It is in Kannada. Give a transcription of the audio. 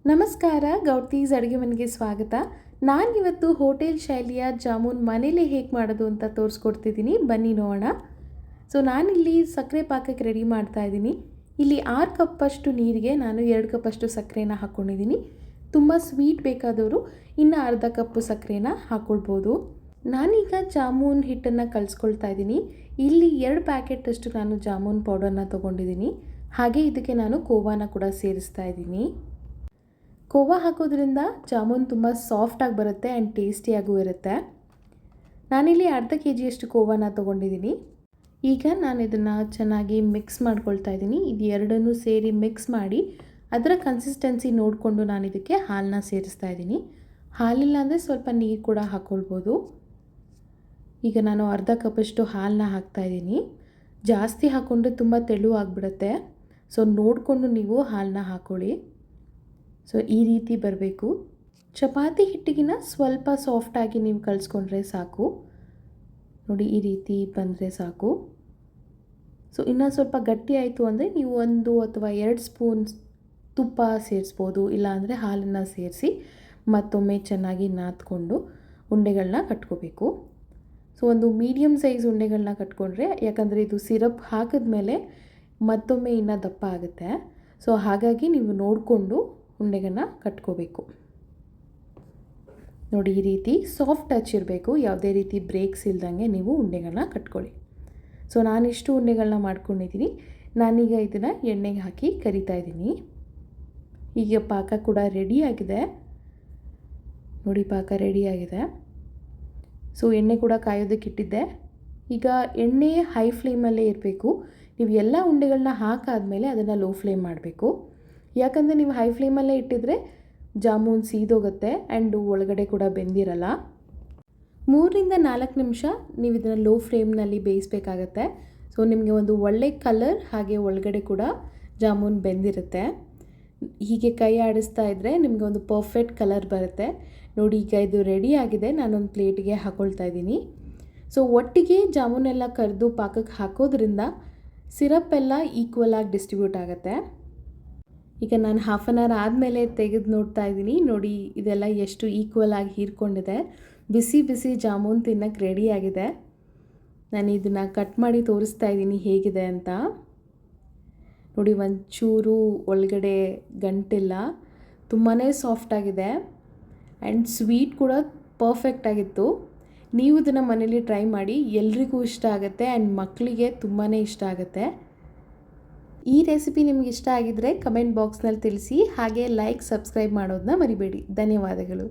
ನಮಸ್ಕಾರ, ಗೌಡ್ತೀಸ್ ಅಡುಗೆ ಮನೆಗೆ ಸ್ವಾಗತ. ನಾನಿವತ್ತು ಹೋಟೆಲ್ ಶೈಲಿಯ ಜಾಮೂನ್ ಮನೇಲೇ ಹೇಗೆ ಮಾಡೋದು ಅಂತ ತೋರಿಸ್ಕೊಡ್ತಿದ್ದೀನಿ. ಬನ್ನಿ ನೋಡೋಣ. ನಾನಿಲ್ಲಿ ಸಕ್ಕರೆ ಪಾಕಕ್ಕೆ ರೆಡಿ ಮಾಡ್ತಾ ಇದ್ದೀನಿ. ಇಲ್ಲಿ 6 ಕಪ್ಪಷ್ಟು ನೀರಿಗೆ ನಾನು 2 ಕಪ್ಪಷ್ಟು ಸಕ್ಕರೆನ ಹಾಕ್ಕೊಂಡಿದ್ದೀನಿ. ತುಂಬ ಸ್ವೀಟ್ ಬೇಕಾದವರು ಇನ್ನು ಅರ್ಧ ಕಪ್ಪು ಸಕ್ಕರೆನ ಹಾಕ್ಕೊಳ್ಬೋದು. ನಾನೀಗ ಜಾಮೂನ್ ಹಿಟ್ಟನ್ನು ಕಲಿಸ್ಕೊಳ್ತಾ ಇದ್ದೀನಿ. ಇಲ್ಲಿ 2 ಪ್ಯಾಕೆಟಷ್ಟು ನಾನು ಜಾಮೂನ್ ಪೌಡರ್ನ ತೊಗೊಂಡಿದ್ದೀನಿ. ಹಾಗೆ ಇದಕ್ಕೆ ನಾನು ಕೋವಾನ ಕೂಡ ಸೇರಿಸ್ತಾ ಇದ್ದೀನಿ. ಕೋವಾ ಹಾಕೋದ್ರಿಂದ ಜಾಮೂನ್ ತುಂಬ ಸಾಫ್ಟಾಗಿ ಬರುತ್ತೆ ಆ್ಯಂಡ್ ಟೇಸ್ಟಿಯಾಗೂ ಇರುತ್ತೆ. ನಾನಿಲ್ಲಿ ಅರ್ಧ kg ಕೋವಾನ ತೊಗೊಂಡಿದ್ದೀನಿ. ಈಗ ನಾನು ಇದನ್ನು ಚೆನ್ನಾಗಿ ಮಿಕ್ಸ್ ಮಾಡ್ಕೊಳ್ತಾ ಇದ್ದೀನಿ. ಇದು ಎರಡನ್ನೂ ಸೇರಿ ಮಿಕ್ಸ್ ಮಾಡಿ ಅದರ ಕನ್ಸಿಸ್ಟೆನ್ಸಿ ನೋಡಿಕೊಂಡು ನಾನು ಇದಕ್ಕೆ ಹಾಲನ್ನ ಸೇರಿಸ್ತಾ ಇದ್ದೀನಿ. ಹಾಲಿಲ್ಲ ಅಂದರೆ ಸ್ವಲ್ಪ ನೀರು ಕೂಡ ಹಾಕ್ಕೊಳ್ಬೋದು. ಈಗ ನಾನು ಅರ್ಧ ಕಪ್ಪಷ್ಟು ಹಾಲನ್ನ ಹಾಕ್ತಾಯಿದ್ದೀನಿ. ಜಾಸ್ತಿ ಹಾಕ್ಕೊಂಡ್ರೆ ತುಂಬ ತೆಳು ಆಗಿಬಿಡುತ್ತೆ. ನೋಡಿಕೊಂಡು ನೀವು ಹಾಲನ್ನ ಹಾಕ್ಕೊಳ್ಳಿ. ಈ ರೀತಿ ಬರಬೇಕು. ಚಪಾತಿ ಹಿಟ್ಟಿಗಿನ ಸ್ವಲ್ಪ ಸಾಫ್ಟಾಗಿ ನೀವು ಕಲಿಸ್ಕೊಂಡ್ರೆ ಸಾಕು. ನೋಡಿ, ಈ ರೀತಿ ಬಂದರೆ ಸಾಕು. ಇನ್ನೂ ಸ್ವಲ್ಪ ಗಟ್ಟಿ ಆಯಿತು ಅಂದರೆ ನೀವು 1 ಅಥವಾ 2 ಸ್ಪೂನ್ ತುಪ್ಪ ಸೇರಿಸ್ಬೋದು. ಇಲ್ಲಾಂದರೆ ಹಾಲನ್ನು ಸೇರಿಸಿ ಮತ್ತೊಮ್ಮೆ ಚೆನ್ನಾಗಿ ನಾದ್ಕೊಂಡು ಉಂಡೆಗಳನ್ನ ಕಟ್ಕೋಬೇಕು. ಒಂದು ಮೀಡಿಯಮ್ ಸೈಜ್ ಉಂಡೆಗಳನ್ನ ಕಟ್ಕೊಂಡ್ರೆ, ಯಾಕಂದರೆ ಇದು ಸಿರಪ್ ಹಾಕಿದ್ಮೇಲೆ ಮತ್ತೊಮ್ಮೆ ಇನ್ನೂ ದಪ್ಪ ಆಗುತ್ತೆ. ಹಾಗಾಗಿ ನೀವು ನೋಡಿಕೊಂಡು ಉಂಡೆಗಳನ್ನ ಕಟ್ಕೋಬೇಕು. ನೋಡಿ, ಈ ರೀತಿ ಸಾಫ್ಟ್ ಟಚ್ ಇರಬೇಕು. ಯಾವುದೇ ರೀತಿ ಬ್ರೇಕ್ಸ್ ಇಲ್ದಂಗೆ ನೀವು ಉಂಡೆಗಳನ್ನ ಕಟ್ಕೊಳ್ಳಿ. ನಾನಿಷ್ಟು ಉಂಡೆಗಳನ್ನ ಮಾಡ್ಕೊಂಡಿದ್ದೀನಿ. ನಾನೀಗ ಇದನ್ನು ಎಣ್ಣೆಗೆ ಹಾಕಿ ಕರಿತಾ ಇದ್ದೀನಿ. ಈಗ ಪಾಕ ಕೂಡ ರೆಡಿಯಾಗಿದೆ. ನೋಡಿ, ಪಾಕ ರೆಡಿಯಾಗಿದೆ. ಎಣ್ಣೆ ಕೂಡ ಕಾಯೋದಕ್ಕೆ ಇಟ್ಟಿದ್ದೆ. ಈಗ ಎಣ್ಣೆ ಹೈ ಫ್ಲೇಮಲ್ಲೇ ಇರಬೇಕು. ನೀವು ಎಲ್ಲ ಉಂಡೆಗಳನ್ನ ಹಾಕಾದ್ಮೇಲೆ ಅದನ್ನು ಲೋ ಫ್ಲೇಮ್ ಮಾಡಬೇಕು. ಯಾಕಂದರೆ ನೀವು ಹೈ ಫ್ಲೇಮಲ್ಲೇ ಇಟ್ಟಿದ್ರೆ ಜಾಮೂನ್ ಸೀದೋಗುತ್ತೆ ಆ್ಯಂಡ್ ಒಳಗಡೆ ಕೂಡ ಬೆಂದಿರಲ್ಲ. 3-4 ನಿಮಿಷ ನೀವು ಇದನ್ನು ಲೋ ಫ್ಲೇಮ್ನಲ್ಲಿ ಬೇಯಿಸಬೇಕಾಗತ್ತೆ. ನಿಮಗೆ ಒಂದು ಒಳ್ಳೆ ಕಲರ್, ಹಾಗೆ ಒಳಗಡೆ ಕೂಡ ಜಾಮೂನ್ ಬೆಂದಿರುತ್ತೆ. ಹೀಗೆ ಕೈ ಆಡಿಸ್ತಾ ಇದ್ದರೆ ನಿಮಗೆ ಒಂದು ಪರ್ಫೆಕ್ಟ್ ಕಲರ್ ಬರುತ್ತೆ. ನೋಡಿ, ಈಗ ಇದು ರೆಡಿ ಆಗಿದೆ. ನಾನೊಂದು ಪ್ಲೇಟಿಗೆ ಹಾಕ್ಕೊಳ್ತಾ ಇದ್ದೀನಿ. ಒಟ್ಟಿಗೆ ಜಾಮೂನೆಲ್ಲ ಕರೆದು ಪಾಕಕ್ಕೆ ಹಾಕೋದ್ರಿಂದ ಸಿರಪ್ ಎಲ್ಲ ಈಕ್ವಲ್ ಆಗಿ ಡಿಸ್ಟ್ರಿಬ್ಯೂಟ್ ಆಗುತ್ತೆ. ಈಗ ನಾನು 1/2 an hour ಆದಮೇಲೆ ತೆಗೆದು ನೋಡ್ತಾ ಇದ್ದೀನಿ. ನೋಡಿ, ಇದೆಲ್ಲ ಎಷ್ಟು ಈಕ್ವಲ್ ಆಗಿ ಹೀರ್ಕೊಂಡಿದೆ. ಬಿಸಿ ಬಿಸಿ ಜಾಮೂನ್ ತಿನ್ನಕ್ಕೆ ರೆಡಿಯಾಗಿದೆ. ನಾನು ಇದನ್ನು ಕಟ್ ಮಾಡಿ ತೋರಿಸ್ತಾ ಇದ್ದೀನಿ ಹೇಗಿದೆ ಅಂತ. ನೋಡಿ, ಒಂಚೂರು ಒಳಗಡೆ ಗಂಟಿಲ್ಲ. ತುಂಬಾ ಸಾಫ್ಟಾಗಿದೆ ಆ್ಯಂಡ್ ಸ್ವೀಟ್ ಕೂಡ ಪರ್ಫೆಕ್ಟ್ ಆಗಿತ್ತು. ನೀವು ಇದನ್ನು ಮನೇಲಿ ಟ್ರೈ ಮಾಡಿ. ಎಲ್ರಿಗೂ ಇಷ್ಟ ಆಗುತ್ತೆ ಆ್ಯಂಡ್ ಮಕ್ಕಳಿಗೆ ತುಂಬಾ ಇಷ್ಟ ಆಗುತ್ತೆ. ಈ ರೆಸಿಪಿ ನಿಮ್ಗೆ ಇಷ್ಟ ಆಗಿದ್ದರೆ ಕಮೆಂಟ್ ಬಾಕ್ಸ್ನಲ್ಲಿ ತಿಳಿಸಿ. ಹಾಗೆ ಲೈಕ್, ಸಬ್ಸ್ಕ್ರೈಬ್ ಮಾಡೋದನ್ನ ಮರಿಬೇಡಿ. ಧನ್ಯವಾದಗಳು.